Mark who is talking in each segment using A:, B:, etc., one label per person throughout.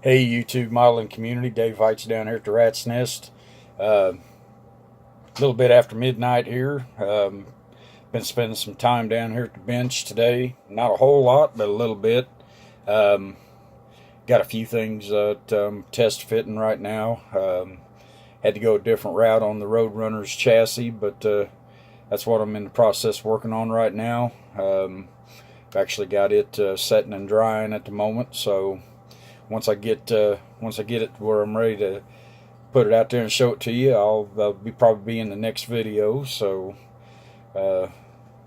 A: Hey YouTube modeling community, Dave Heights down here at the Rat's Nest. A little bit after midnight here. Been spending some time down here at the bench today. Not a whole lot, but a little bit. Got a few things test fitting right now. Had to go a different route on the Roadrunner's chassis, but that's what I'm in the process working on right now. Actually got it setting and drying at the moment, so once I get it where I'm ready to put it out there and show it to you, I'll probably be in the next video. So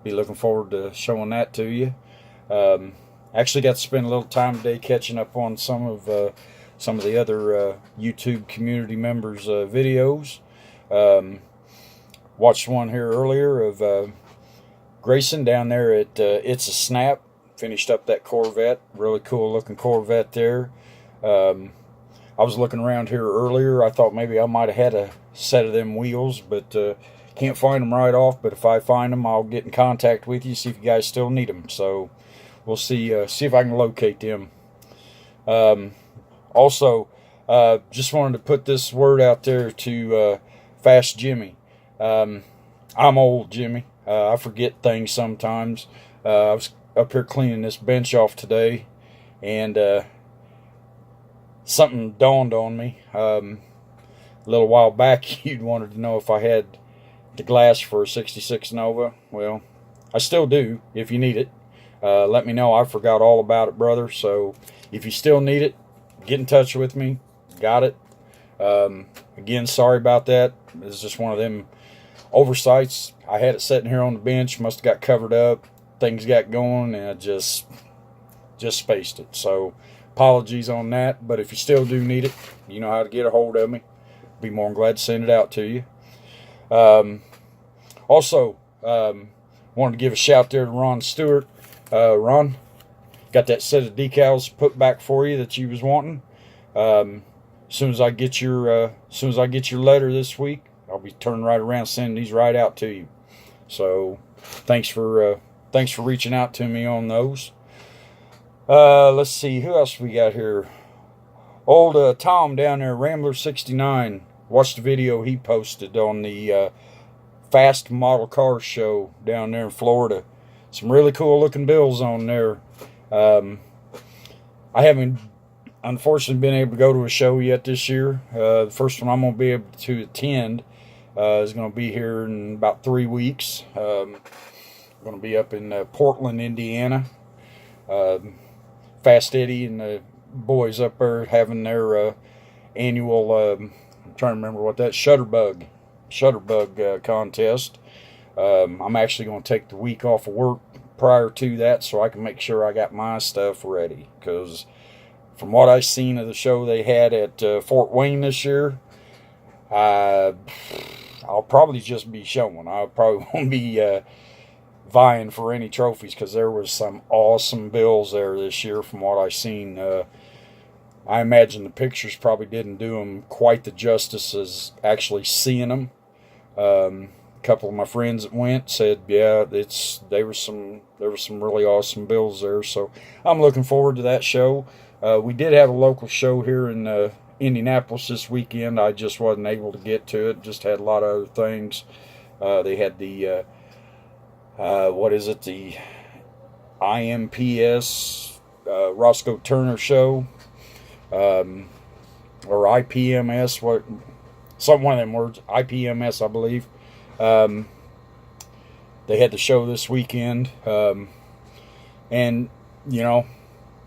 A: be looking forward to showing that to you. Actually got to spend a little time today catching up on some of the other YouTube community members' videos. Watched one here earlier of Grayson down there at It's a Snap. Finished up that Corvette. Really cool looking Corvette there. I was looking around here earlier. I thought maybe I might have had a set of them wheels, but can't find them right off. But if I find them, I'll get in contact with you, see if you guys still need them. So we'll see if I can locate them. Also, just wanted to put this word out there to Fast Jimmy. I'm old, Jimmy. I forget things sometimes. I was up here cleaning this bench off today, and something dawned on me. A little while back, you'd wanted to know if I had the glass for a 66 Nova. Well, I still do if you need it. Let me know. I forgot all about it, brother. So if you still need it, get in touch with me. Got it. Again, sorry about that. It's just one of them oversights. I had it sitting here on the bench. Must have got covered up. Things got going, and I just spaced it. So apologies on that, but if you still do need it, you know how to get a hold of me. Be more than glad to send it out to you. Also, wanted to give a shout there to Ron Stewart. Ron, got that set of decals put back for you that you was wanting. As soon as I get your letter this week, I'll be turning right around, sending these right out to you. So thanks for reaching out to me on those. Let's see, who else we got here? Old Tom down there, Rambler69. Watched the video he posted on the Fast Model Car Show down there in Florida. Some really cool looking bills on there. I haven't, unfortunately, been able to go to a show yet this year. The first one I'm going to be able to attend is going to be here in about 3 weeks. Going to be up in Portland, Indiana. Fast Eddie and the boys up there having their annual, I'm trying to remember what that, Shutterbug contest. I'm actually going to take the week off of work prior to that so I can make sure I got my stuff ready. Because from what I've seen of the show they had at Fort Wayne this year, I'll probably just be showing. I probably won't be vying for any trophies, because there was some awesome bills there this year from what I've seen. I imagine the pictures probably didn't do them quite the justice as actually seeing them. A couple of my friends that went said, yeah, there were some really awesome bills there. So I'm looking forward to that show. We did have a local show here in Indianapolis this weekend. I just wasn't able to get to it. Just had a lot of other things. They had the the IMPS Roscoe Turner show, or IPMS, one of them words, IPMS, I believe. They had the show this weekend, and you know,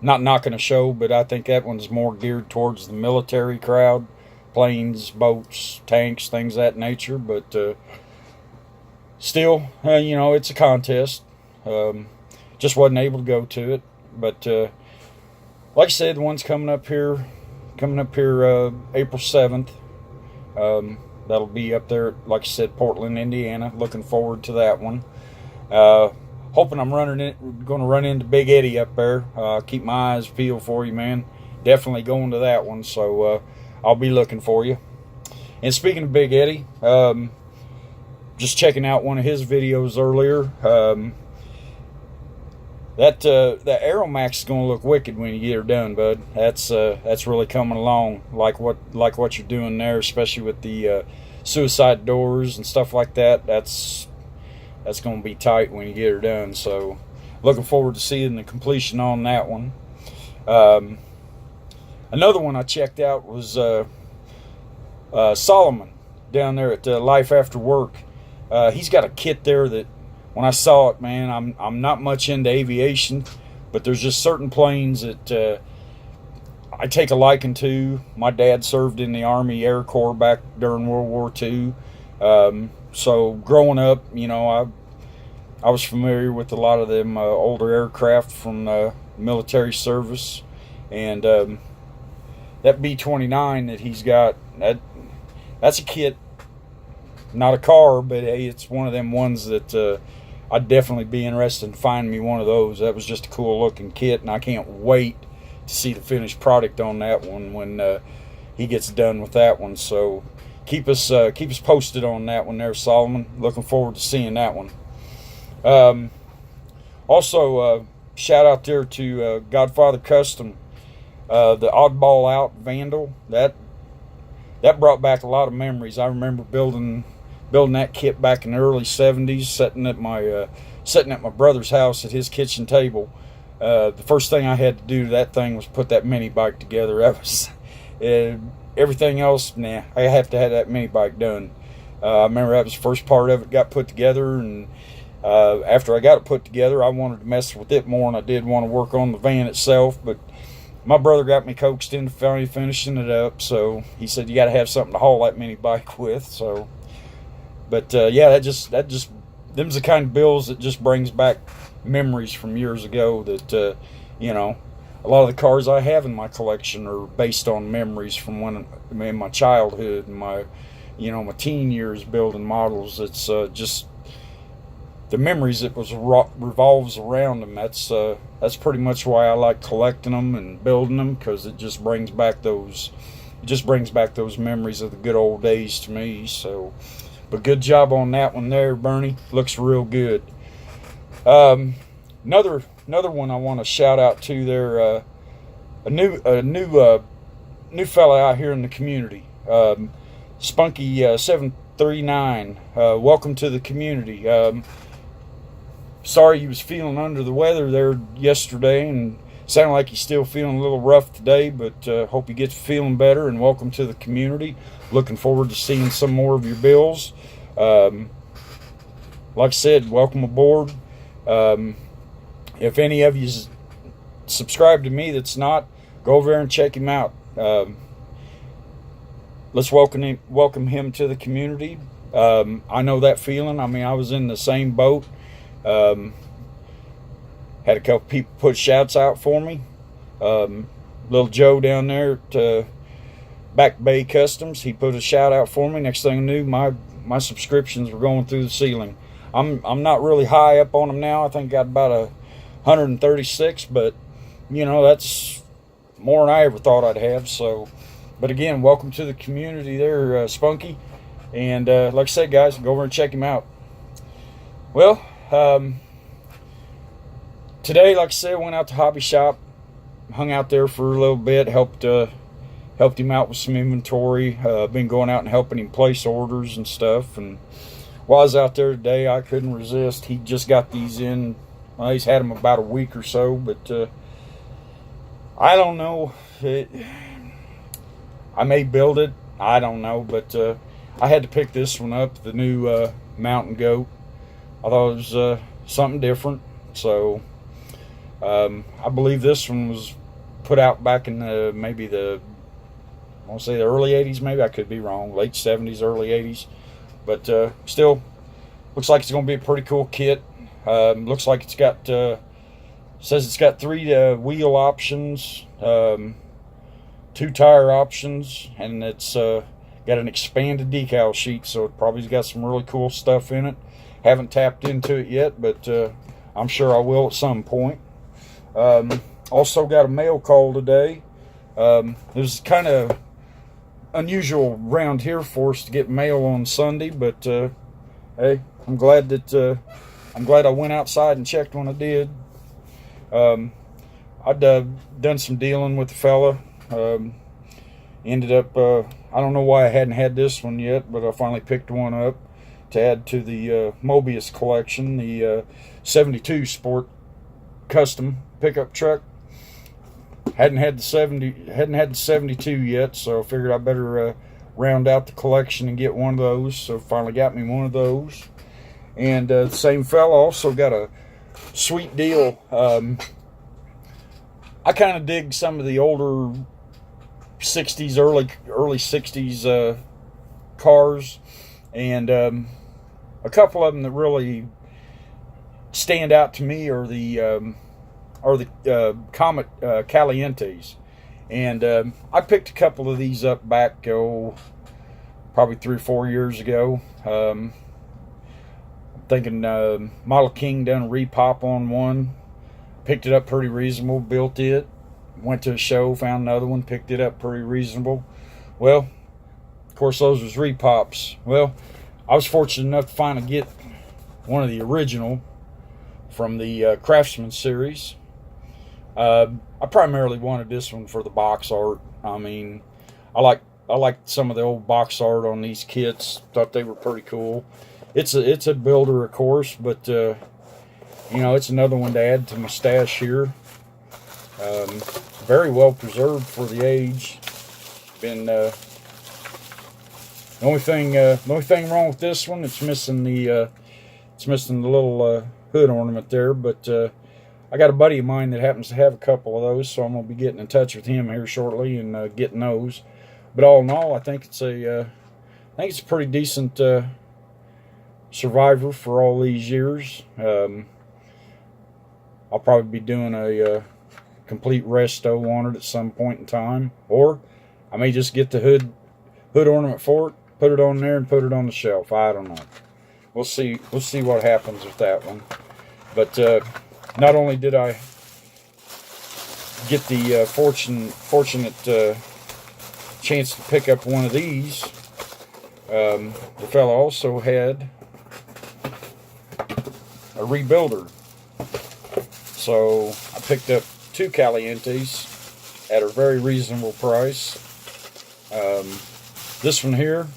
A: not knocking a show, but I think that one's more geared towards the military crowd, planes, boats, tanks, things of that nature. But still, you know, it's a contest. Just wasn't able to go to it. But like I said, the one's coming up here April 7th. That'll be up there, like I said, Portland, Indiana. Looking forward to that one. Hoping I'm going to run into Big Eddie up there. Keep my eyes peeled for you, man. Definitely going to that one. So I'll be looking for you. And speaking of Big Eddie, just checking out one of his videos earlier. that Aeromax is going to look wicked when you get her done, bud. That's really coming along, like what you're doing there, especially with the suicide doors and stuff like that. That's going to be tight when you get her done. So looking forward to seeing the completion on that one. Another one I checked out was Solomon down there at Life After Work. He's got a kit there that, when I saw it, man, I'm not much into aviation, but there's just certain planes that I take a liking to. My dad served in the Army Air Corps back during World War II. So growing up, you know, I was familiar with a lot of them older aircraft from military service, and that B-29 that he's got, that's a kit, not a car, but hey, it's one of them ones that I'd definitely be interested in finding me one of those. That was just a cool looking kit, and I can't wait to see the finished product on that one when he gets done with that one. So keep us posted on that one there, Solomon. Looking forward to seeing that one. Also, shout out there to Godfather Custom, the Oddball Out Vandal. That brought back a lot of memories. I remember building that kit back in the early 70s, sitting at my brother's house at his kitchen table. The first thing I had to do to that thing was put that mini bike together. That was everything else. Nah, I have to have that mini bike done. I remember that was the first part of it got put together, and after I got it put together, I wanted to mess with it more, and I did want to work on the van itself, but my brother got me coaxed into finally finishing it up. So he said, you got to have something to haul that mini bike with. So, but yeah, that just them's the kind of builds that just brings back memories from years ago. That you know, a lot of the cars I have in my collection are based on memories from when in my childhood and my teen years building models. It's just the memories that revolves around them. That's pretty much why I like collecting them and building them, because it just brings back those memories of the good old days to me. So, but good job on that one there, Bernie. Looks real good. Another one I want to shout out to there. A new fella out here in the community. Spunky 739. Welcome to the community. Sorry you was feeling under the weather there yesterday, and sounded like you're still feeling a little rough today, but hope you get feeling better, and welcome to the community. Looking forward to seeing some more of your bills. Like I said, welcome aboard. If any of you subscribe to me that's not, go over there and check him out. Let's welcome him to the community. I know that feeling. I mean, I was in the same boat. Had a couple people put shouts out for me. Little Joe down there at Back Bay Customs, he put a shout out for me. Next thing I knew, my subscriptions were going through the ceiling. I'm not really high up on them now. I think I got about 136, but you know, that's more than I ever thought I'd have. So, but again, welcome to the community there, Spunky. And like I said, guys, go over and check him out. Well, today, like I said, I went out to Hobby Shop, hung out there for a little bit, helped him out with some inventory. Been going out and helping him place orders and stuff. And while I was out there today, I couldn't resist. He just got these in. Well, he's had them about a week or so, but I don't know. I may build it. I don't know, but I had to pick this one up, the new Mountain Goat. I thought it was something different. So I believe this one was put out back in I want to say the early 80s, maybe. I could be wrong. Late 70s, early 80s. But still, looks like it's going to be a pretty cool kit. Looks like it's got, says it's got 3 wheel options, 2 tire options, and it's got an expanded decal sheet, so it probably's got some really cool stuff in it. Haven't tapped into it yet, but I'm sure I will at some point. Also got a mail call today. It was kind of unusual around here for us to get mail on Sunday, but hey, I'm glad I went outside and checked when I did. I'd done some dealing with the fella. Ended up, I don't know why I hadn't had this one yet, but I finally picked one up to add to the Mobius collection, the 72 Sport Custom pickup truck. Hadn't had the 72 yet, so I figured I better round out the collection and get one of those. So finally got me one of those. And the same fella also got a sweet deal. I kind of dig some of the older 60s, early 60s cars, and a couple of them that really stand out to me are the Comet Calientes. And I picked a couple of these up back, probably 3 or 4 years ago. Thinking Model King done a repop on one. Picked it up pretty reasonable, built it. Went to a show, found another one, picked it up pretty reasonable. Well, of course, those was repops. Well, I was fortunate enough to finally get one of the original from the Craftsman series. I primarily wanted this one for the box art. I mean, I like some of the old box art on these kits. Thought they were pretty cool. It's a builder, of course, but you know, it's another one to add to my stash here. Very well preserved for the age. Been the only thing wrong with this one, it's missing the little hood ornament there. But I got a buddy of mine that happens to have a couple of those, so I'm gonna be getting in touch with him here shortly and getting those. But all in all, I think it's a pretty decent survivor for all these years. I'll probably be doing a complete resto on it at some point in time, or I may just get the hood ornament for it, put it on there, and put it on the shelf. I don't know. We'll see what happens with that one. But not only did I get the fortunate chance to pick up one of these, the fella also had a rebuilder. So I picked up 2 Calientes at a very reasonable price. This one here,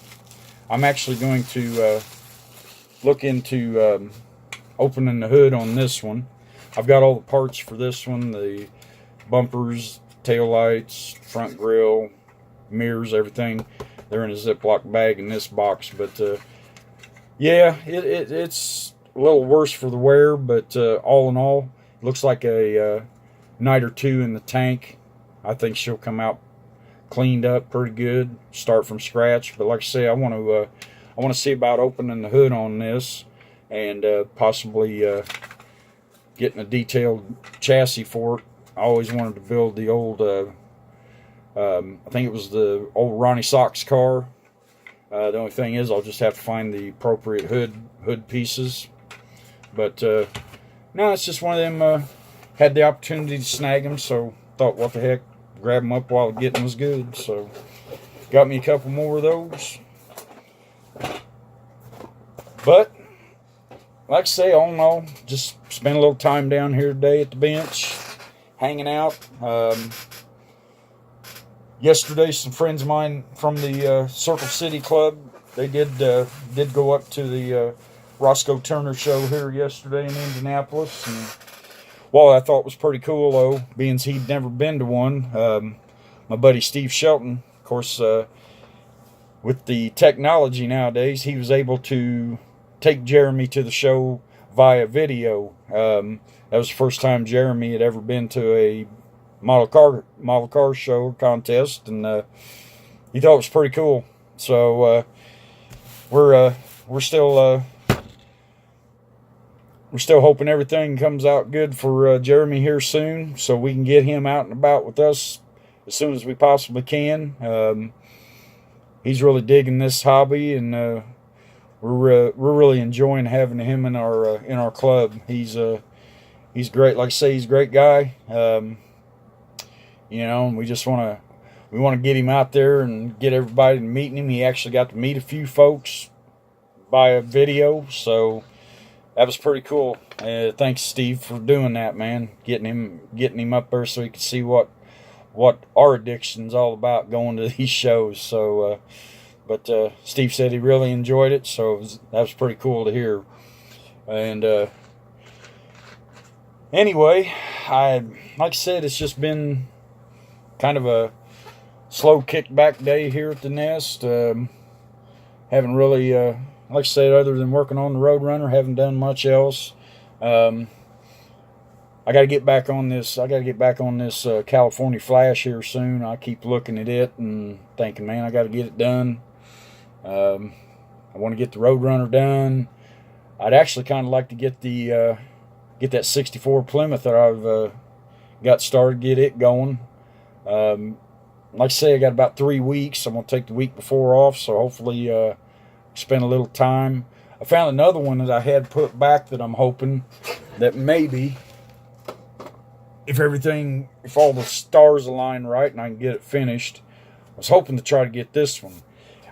A: I'm actually going to look into opening the hood on this one. I've got all the parts for this one, the bumpers, tail lights, front grille, mirrors, everything. They're in a Ziploc bag in this box. But yeah, it's a little worse for the wear, but all in all, looks like a night or two in the tank. I think she'll come out cleaned up pretty good. Start from scratch. But like I say, I want to see about opening the hood on this and possibly getting a detailed chassis for it. I always wanted to build the old, I think it was the old Ronnie Sox car. The only thing is, I'll just have to find the appropriate hood pieces. But no, it's just one of them. Had the opportunity to snag them, so thought, what the heck, grab them up while getting was good. So got me a couple more of those. But like I say, all in all, just spent a little time down here today at the bench, hanging out. Yesterday, some friends of mine from the Circle City Club, they did go up to the Roscoe Turner show here yesterday in Indianapolis. And well, I thought it was pretty cool, though, being he'd never been to one. My buddy Steve Shelton, of course, with the technology nowadays, he was able to take Jeremy to the show via video. That was the first time Jeremy had ever been to a model car show or contest, and he thought it was pretty cool. So we're still hoping everything comes out good for Jeremy here soon, so we can get him out and about with us as soon as we possibly can. He's really digging this hobby, and we're really enjoying having him in our club. He's great. Like I say, he's a great guy. You know, and we want to get him out there and get everybody to meeting him. He actually got to meet a few folks via video, so that was pretty cool. Thanks, Steve, for doing that, man. Getting him up there so he could see what our addiction's all about going to these shows. So, but Steve said he really enjoyed it, so that was pretty cool to hear. And anyway, like I said, it's just been kind of a slow kickback day here at the Nest. Haven't really, like I said, other than working on the Roadrunner, haven't done much else. I got to get back on this. I got to get back on this California Flash here soon. I keep looking at it and thinking, man, I got to get it done. I want to get the Roadrunner done. I'd actually kind of like to get the get that 64 Plymouth that I've got started, get it going. Like I say, I got about 3 weeks. I'm going to take the week before off, so hopefully spend a little time. I found another one that I had put back that I'm hoping that maybe, if all the stars align right and I can get it finished, I was hoping to try to get this one.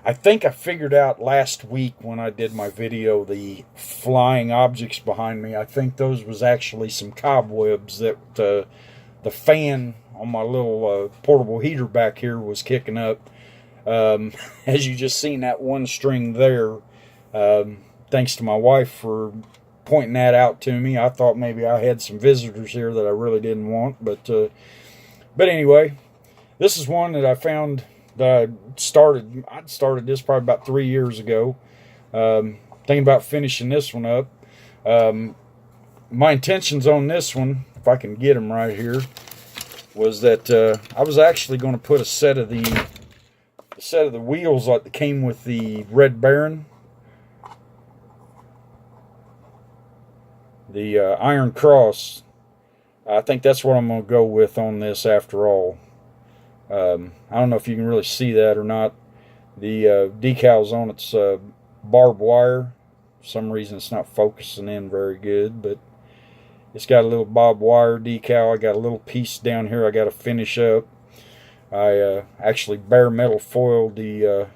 A: I think I figured out last week when I did my video, the flying objects behind me, I think those was actually some cobwebs that the fan on my little portable heater back here was kicking up. As you just seen that one string there, thanks to my wife for pointing that out to me. I thought maybe I had some visitors here that I really didn't want, but anyway, this is one that I found that I started this probably about 3 years ago. Thinking about finishing this one up. My intentions on this one, if I can get them right here, was that I was actually going to put a set of the wheels like that came with the Red Baron, the Iron Cross. I think that's what I'm going to go with on this after all. I don't know if you can really see that or not. The decals on it's barbed wire. For some reason it's not focusing in very good, but it's got a little barbed wire decal. I got a little piece down here I got to finish up. I actually bare metal foiled the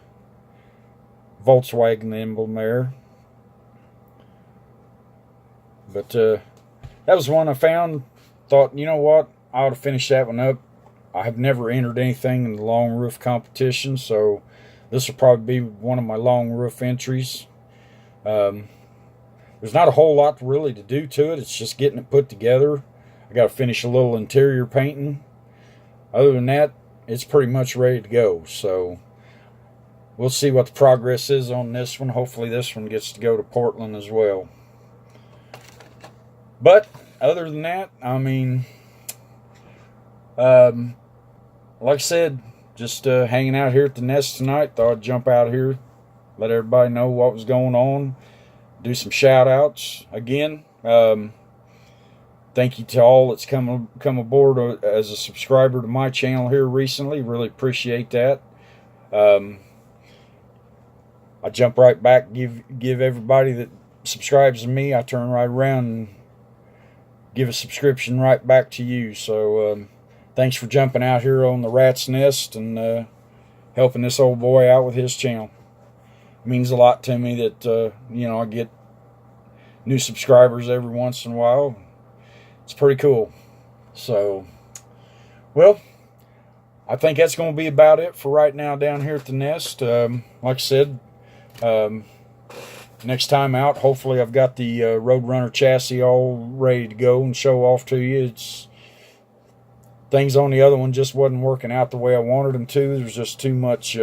A: Volkswagen emblem there. But that was one I found. Thought, you know what, I ought to finish that one up. I have never entered anything in the long roof competition, so this will probably be one of my long roof entries. There's not a whole lot really to do to it. It's just getting it put together. I got to finish a little interior painting. Other than that, it's pretty much ready to go. So we'll see what the progress is on this one. Hopefully this one gets to go to Portland as well. But other than that, I mean, like I said, just hanging out here at the Nest tonight. Thought I'd jump out here, let everybody know what was going on, do some shout outs again. Thank you to all that's come aboard as a subscriber to my channel here recently. Really appreciate that. I jump right back, give everybody that subscribes to me, I turn right around and give a subscription right back to you. So thanks for jumping out here on the Rat's Nest and helping this old boy out with his channel. It means a lot to me that I get new subscribers every once in a while. It's pretty cool. So, well, I think that's going to be about it for right now down here at the Nest. Like I said, next time out, hopefully I've got the Roadrunner chassis all ready to go and show off to you. Things on the other one just wasn't working out the way I wanted them to. There's just too much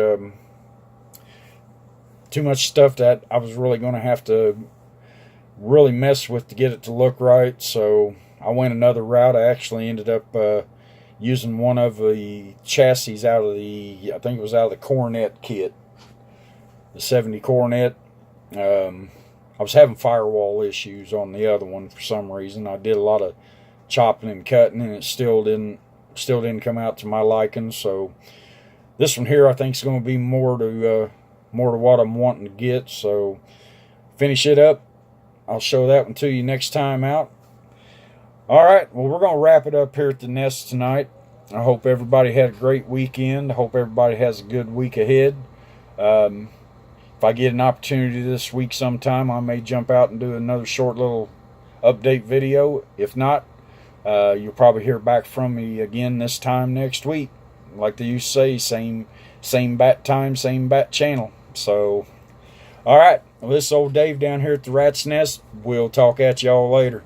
A: stuff that I was really going to have to really mess with to get it to look right. So I went another route. I actually ended up using one of the chassis out of I think it was out of the Coronet kit, the 70 Coronet. I was having firewall issues on the other one for some reason. I did a lot of chopping and cutting, and it still didn't come out to my liking. So this one here, I think, is going to be more to what I'm wanting to get. So finish it up. I'll show that one to you next time out. All right, well, we're going to wrap it up here at the Nest tonight. I hope everybody had a great weekend. I hope everybody has a good week ahead. If I get an opportunity this week sometime, I may jump out and do another short little update video. If not, you'll probably hear back from me again this time next week. Like they used to say, same bat time, same bat channel. So, all right. Well, this is old Dave down here at the Rat's Nest. We'll talk at y'all later.